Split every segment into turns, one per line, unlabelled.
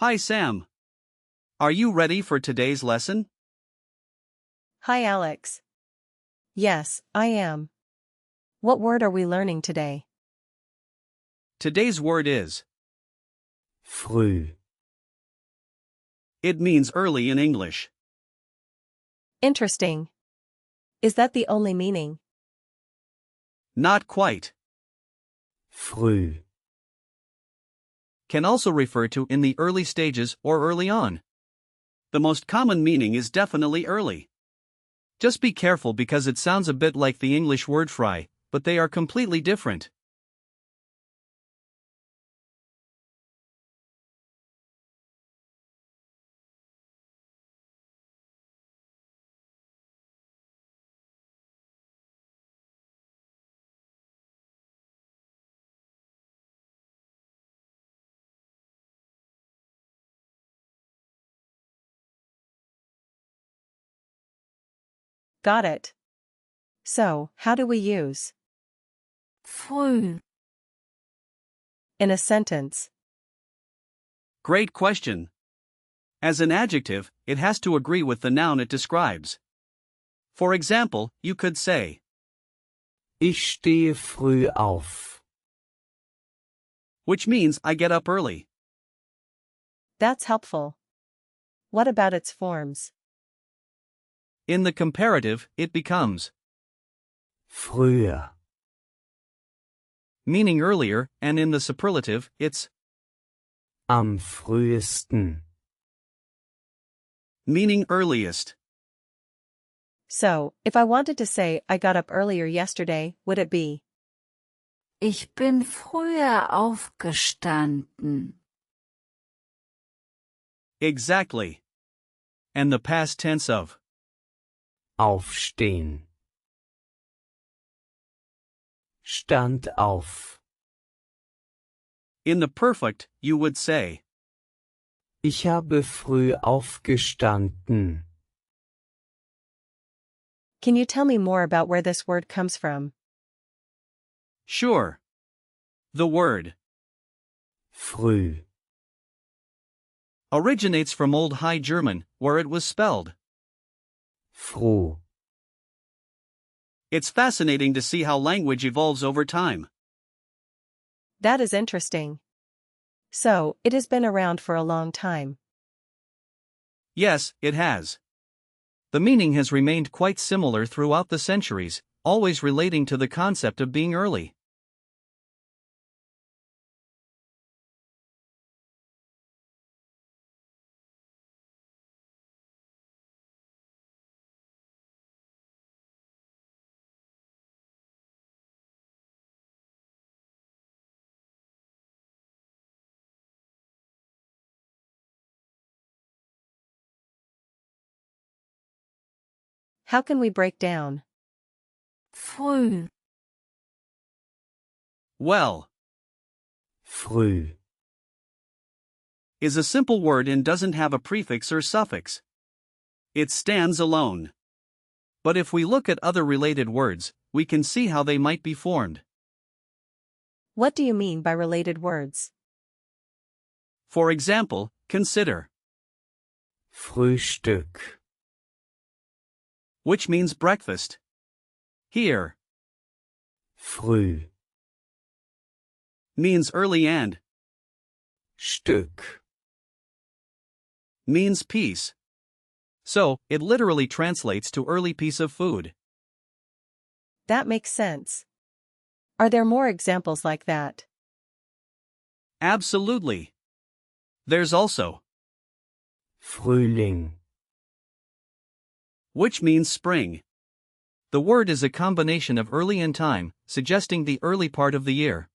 Hi Sam. Are you ready for today's lesson?
Hi Alex. Yes, I am. What word are we learning today?
Today's word is
früh,
it means early in English.
Interesting. Is that the only meaning?
Not quite.
früh,
Can also refer to in the early stages or early on. The most common meaning is definitely early. Just be careful because it sounds a bit like the English word fry, but they are completely different.
Got it. So, how do we use
früh,
in a sentence?
Great question. As an adjective, it has to agree with the noun it describes. For example, you could say,
ich stehe früh auf.
which means I get up early.
That's helpful. What about its forms?
In the comparative, it becomes
Früher,
meaning earlier, and in the superlative, it's
am frühesten.
meaning earliest.
So, if I wanted to say I got up earlier yesterday, would it be
ich bin früher aufgestanden.
Exactly. And the past tense of
Aufstehen. Stand auf.
in the perfect, you would say,
Ich habe früh aufgestanden.
Can you tell me more about where this word comes from?
sure. The word
Früh,
originates from Old High German, where it was spelled.
froh.
It's fascinating to see how language evolves over time.
That is interesting. So, it has been around for a long time.
Yes, it has. The meaning has remained quite similar throughout the centuries, always relating to the concept of being early.
How can we break down
Früh,
Well,
Früh,
is a simple word and doesn't have a prefix or suffix. It stands alone. But if we look at other related words, we can see how they might be formed.
What do you mean by related words?
For example, consider,
Frühstück.
which means breakfast. Here,
Früh,
means early and
Stück.
means piece. So, it literally translates to early piece of food.
That makes sense. Are there more examples like that?
Absolutely. There's also,
Frühling.
which means spring. The word is a combination of early and time, suggesting the early part of the year.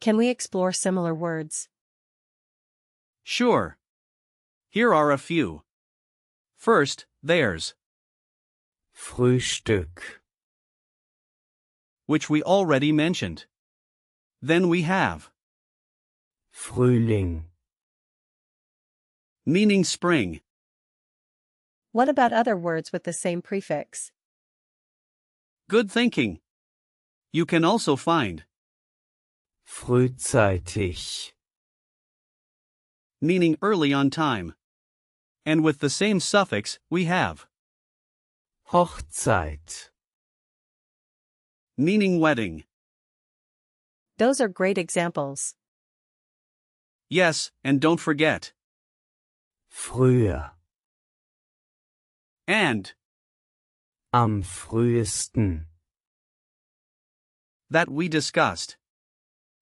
Can we explore similar words?
Sure. Here are a few. First, there's,
Frühstück.
which we already mentioned. Then we have,
Frühling.
meaning spring.
What about other words with the same prefix?
Good thinking. You can also find
frühzeitig,
meaning early on time. And with the same suffix, we have
Hochzeit,
meaning wedding.
Those are great examples.
Yes, and don't forget
früher,
and
am frühesten.
that we discussed.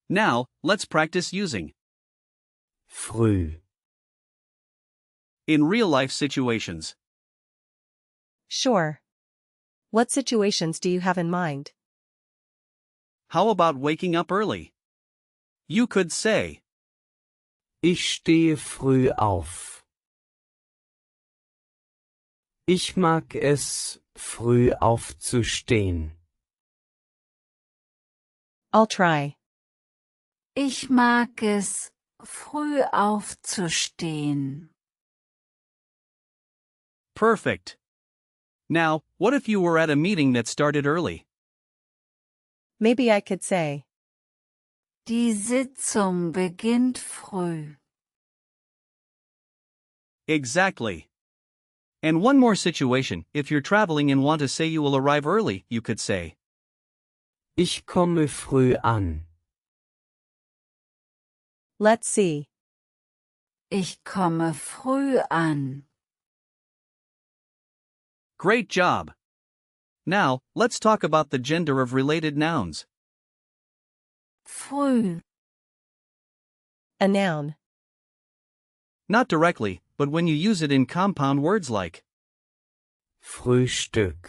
Now, let's practice using
Früh,
in real-life situations.
Sure. What situations do you have in mind?
How about waking up early? You could say,
ich stehe früh auf. Ich mag es, früh aufzustehen.
I'll try.
Ich mag es, früh aufzustehen.
perfect. Now, what if you were at a meeting that started early?
Maybe I could say,
Die Sitzung beginnt früh.
Exactly. And one more situation, if you're traveling and want to say you will arrive early, you could say,
Ich komme früh an.
let's see.
Ich komme früh an.
great job. Now, let's talk about the gender of related nouns.
Früh.
A noun.
Not directly, but when you use it in compound words like,
Frühstück,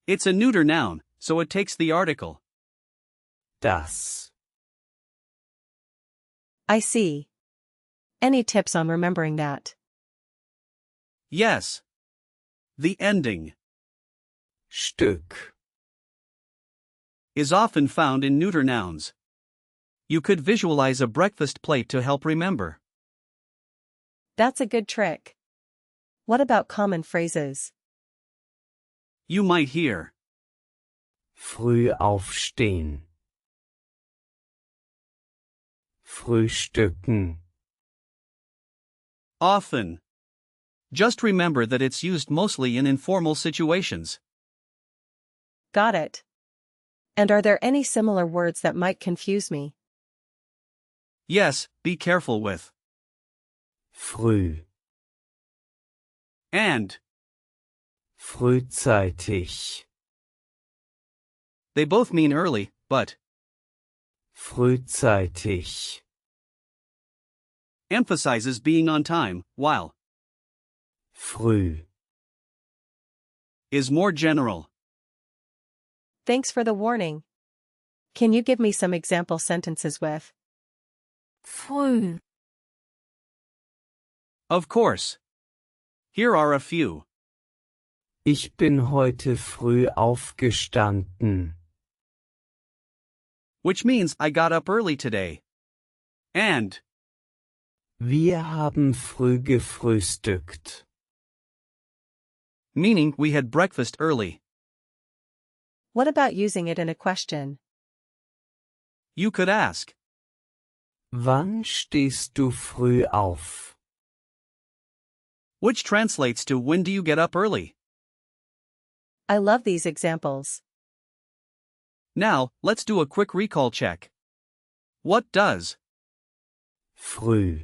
it's a neuter noun, so it takes the article.
das.
I see. Any tips on remembering that?
Yes. The ending
Stück,
is often found in neuter nouns. You could visualize a breakfast plate to help remember.
That's a good trick. What about common phrases?
You might hear,
früh aufstehen. Frühstücken,
often. Just remember that it's used mostly in informal situations.
Got it. And are there any similar words that might confuse me?
Yes, be careful with
früh,
and.
frühzeitig,
They both mean early, but
frühzeitig,
emphasizes being on time, while
früh.
is more general.
Thanks for the warning. Can you give me some example sentences with
Früh.
Of course. Here are a few.
Ich bin heute früh aufgestanden.
Which means I got up early today. And
Wir haben früh gefrühstückt.
meaning we had breakfast early.
what about using it in a question?
You could ask,
Wann stehst du früh auf?
which translates to when do you get up early?
I love these examples.
Now, let's do a quick recall check. What does
Früh,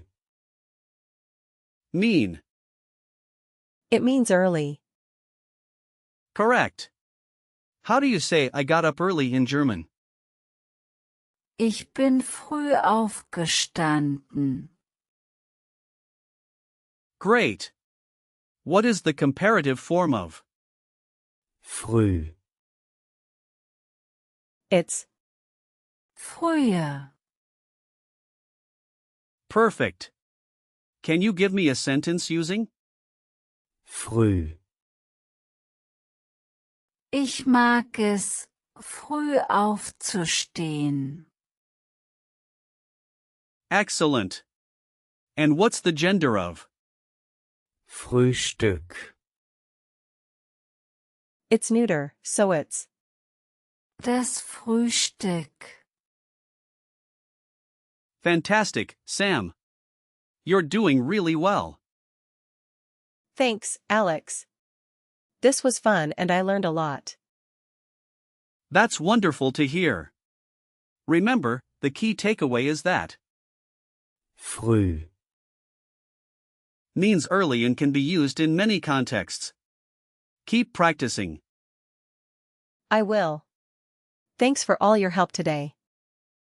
mean?
It means early.
Correct. How do you say I got up early in German?
Ich bin früh aufgestanden.
Great. What is the comparative form of
früh,
It's
Früher.
perfect? Can you give me a sentence using
früh,
Ich mag es, früh aufzustehen.
excellent? And what's the gender of
Frühstück.
It's neuter, so it's
Das Frühstück.
Fantastic, Sam. You're doing really well.
Thanks, Alex. This was fun and I learned a lot.
That's wonderful to hear. Remember, the key takeaway is that
Früh.
means early and can be used in many contexts. Keep practicing.
I will. Thanks for all your help today.